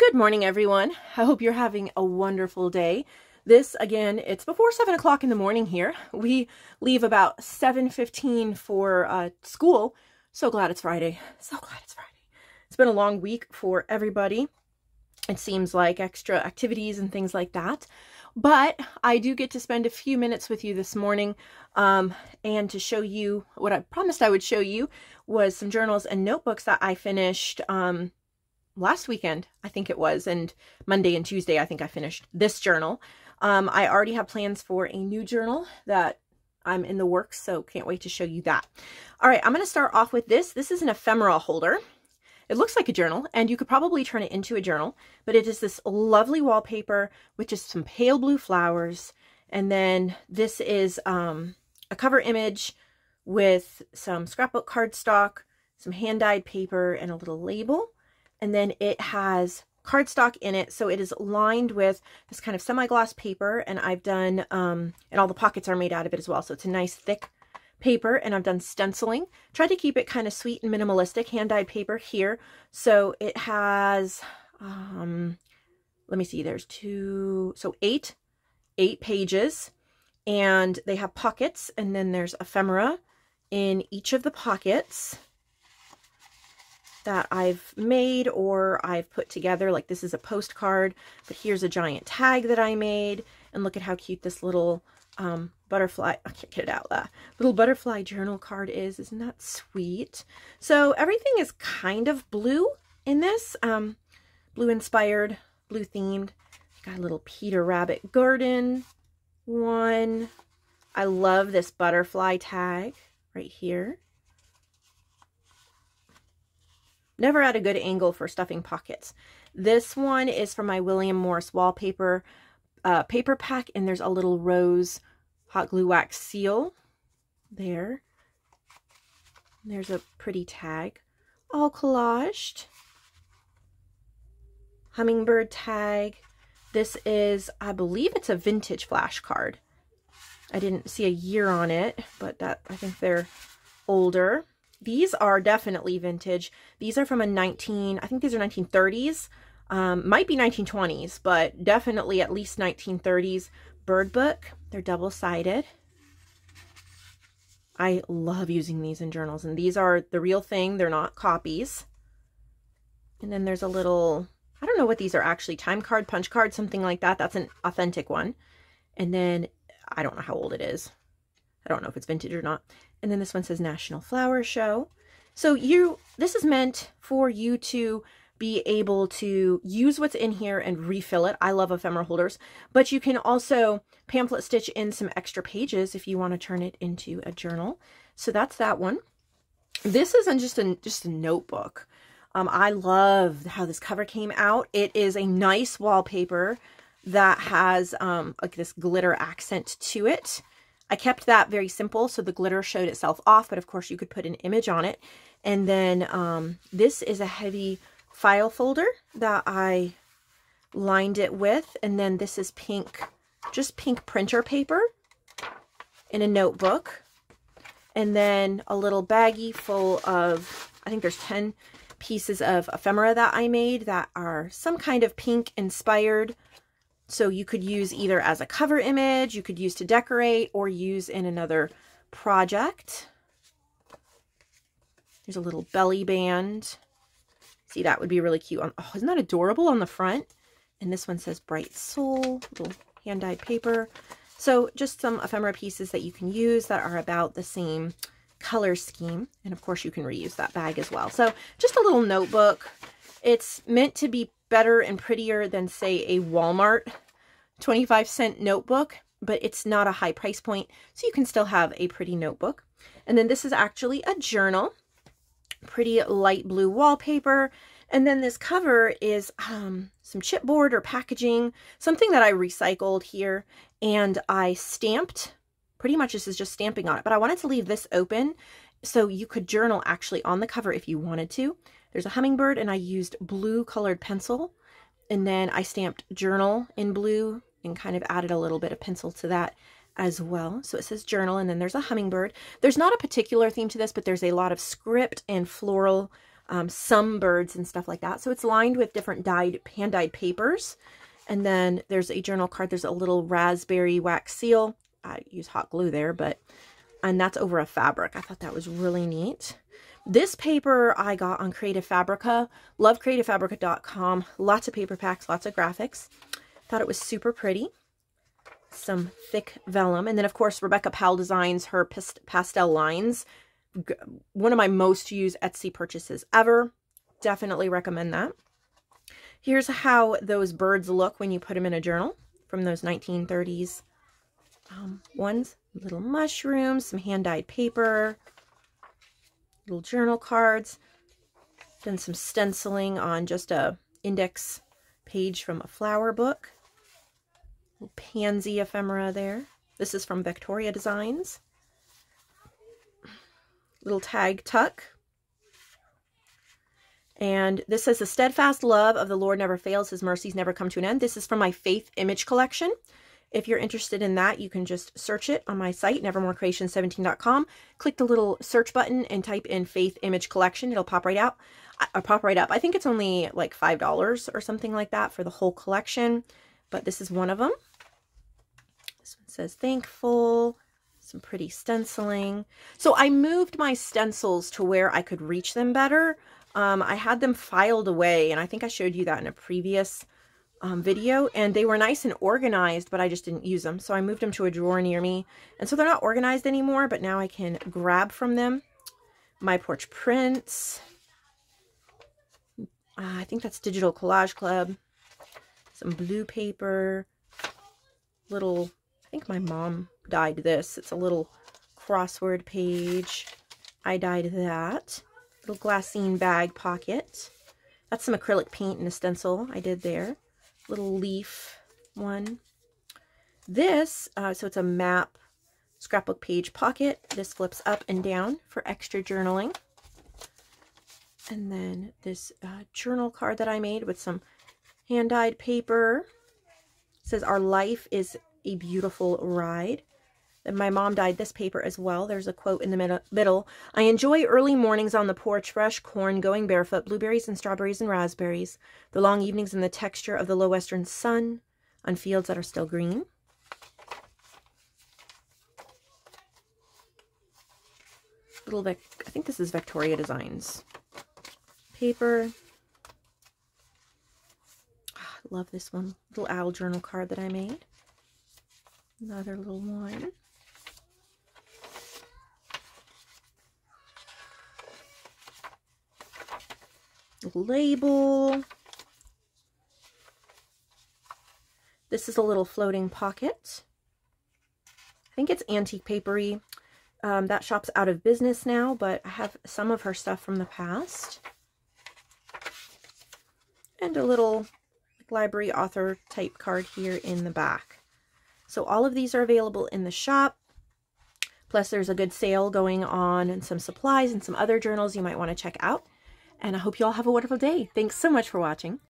Good morning, everyone. I hope you're having a wonderful day. This, again, it's before 7 o'clock in the morning here. We leave about 7:15 for school. So glad it's Friday. So glad it's Friday. It's been a long week for everybody. It seems like extra activities and things like that. But I do get to spend a few minutes with you this morning and to show you what I promised I would show you was some journals and notebooks that I finished last weekend, I think it was, and Monday and Tuesday, I think I finished this journal. I already have plans for a new journal that I'm in the works, so can't wait to show you that. All right, I'm going to start off with this. This is an ephemera holder. It looks like a journal, and you could probably turn it into a journal, but it is this lovely wallpaper with just some pale blue flowers, and then this is a cover image with some scrapbook cardstock, some hand-dyed paper, and a little label. And then it has cardstock in it, so it is lined with this kind of semi-gloss paper, and I've done, and all the pockets are made out of it as well, so it's a nice thick paper, and I've done stenciling. Tried to keep it kind of sweet and minimalistic, hand-dyed paper here. So it has, let me see, there's eight pages, and they have pockets, and then there's ephemera in each of the pockets that I've made or I've put together. Like this is a postcard, but here's a giant tag that I made, and look at how cute this little butterfly, I can't get it out, little butterfly journal card is. Isn't that sweet? So everything is kind of blue in this, blue inspired, blue themed. Got a little Peter Rabbit garden one. I love this butterfly tag right here. Never had a good angle for stuffing pockets. This one is from my William Morris wallpaper paper pack, and there's a little rose hot glue wax seal there. There's a pretty tag, all collaged. Hummingbird tag. This is, I believe it's a vintage flashcard. I didn't see a year on it, but I think they're older. These are definitely vintage. These are from I think these are 1930s. Might be 1920s, but definitely at least 1930s bird book. They're double-sided. I love using these in journals, and these are the real thing. They're not copies. And then there's a little, I don't know what these are actually, time card, punch card, something like that. That's an authentic one. And then I don't know how old it is. I don't know if it's vintage or not. And then this one says National Flower Show. So this is meant for you to be able to use what's in here and refill it. I love ephemera holders, but you can also pamphlet stitch in some extra pages if you want to turn it into a journal. So that's that one. This isn't just a notebook. I love how this cover came out. It is a nice wallpaper that has like this glitter accent to it. I kept that very simple, so the glitter showed itself off, but of course you could put an image on it. And then this is a heavy file folder that I lined it with. And then this is pink, just pink printer paper in a notebook. And then a little baggie full of, I think there's 10 pieces of ephemera that I made that are some kind of pink inspired. So you could use either as a cover image, you could use to decorate, or use in another project. There's a little belly band. See, that would be really cute. Oh, isn't that adorable on the front? And this one says Bright Soul, little hand-dyed paper. So just some ephemera pieces that you can use that are about the same color scheme. And of course you can reuse that bag as well. So just a little notebook. It's meant to be better and prettier than, say, a Walmart 25-cent notebook, but it's not a high price point, so you can still have a pretty notebook. And then this is actually a journal, pretty light blue wallpaper. And then this cover is some chipboard or packaging, something that I recycled here, and I stamped. Pretty much this is just stamping on it, but I wanted to leave this open so you could journal actually on the cover if you wanted to. There's a hummingbird, and I used blue colored pencil, and then I stamped journal in blue and kind of added a little bit of pencil to that as well. So it says journal, and then there's a hummingbird. There's not a particular theme to this, but there's a lot of script and floral some birds and stuff like that. So it's lined with different hand-dyed papers. And then there's a journal card. There's a little raspberry wax seal. I use hot glue there, and that's over a fabric. I thought that was really neat. This paper I got on Creative Fabrica. Love creativefabrica.com. Lots of paper packs, lots of graphics. Thought it was super pretty. Some thick vellum. And then, of course, Rebecca Powell designs her pastel lines. One of my most used Etsy purchases ever. Definitely recommend that. Here's how those birds look when you put them in a journal from those 1930s ones. Little mushrooms, some hand-dyed paper, little journal cards, then some stenciling on just a index page from a flower book. Little pansy ephemera there. This is from Victoria Designs. Little tag tuck. And this says, the steadfast love of the Lord never fails. His mercies never come to an end. This is from my Faith Image collection. If you're interested in that, you can just search it on my site, nevermorecreation17.com. Click the little search button and type in Faith Image Collection. It'll pop right out. Pop right up. I think it's only like $5 or something like that for the whole collection. But this is one of them. This one says thankful. Some pretty stenciling. So I moved my stencils to where I could reach them better. I had them filed away, and I think I showed you that in a previous video, and they were nice and organized, but I just didn't use them. So I moved them to a drawer near me, and so they're not organized anymore, but now I can grab from them. My Porch Prints. I think that's Digital Collage Club. Some blue paper. Little, I think my mom dyed this. It's a little crossword page. I dyed that. Little glassine bag pocket. That's some acrylic paint and a stencil I did there. Little leaf one. This, so it's a map scrapbook page pocket. This flips up and down for extra journaling. And then this journal card that I made with some hand-dyed paper. It says, our life is a beautiful ride. And my mom dyed this paper as well. There's a quote in the middle. I enjoy early mornings on the porch, fresh corn, going barefoot, blueberries and strawberries and raspberries, the long evenings and the texture of the low western sun on fields that are still green. I think this is Victoria Designs paper. I love this one. Little owl journal card that I made. Another little one. Label. This is a little floating pocket. I think it's antique papery. That shop's out of business now, but I have some of her stuff from the past. And a little library author type card here in the back. So all of these are available in the shop. Plus there's a good sale going on and some supplies and some other journals you might want to check out. And I hope you all have a wonderful day. Thanks so much for watching.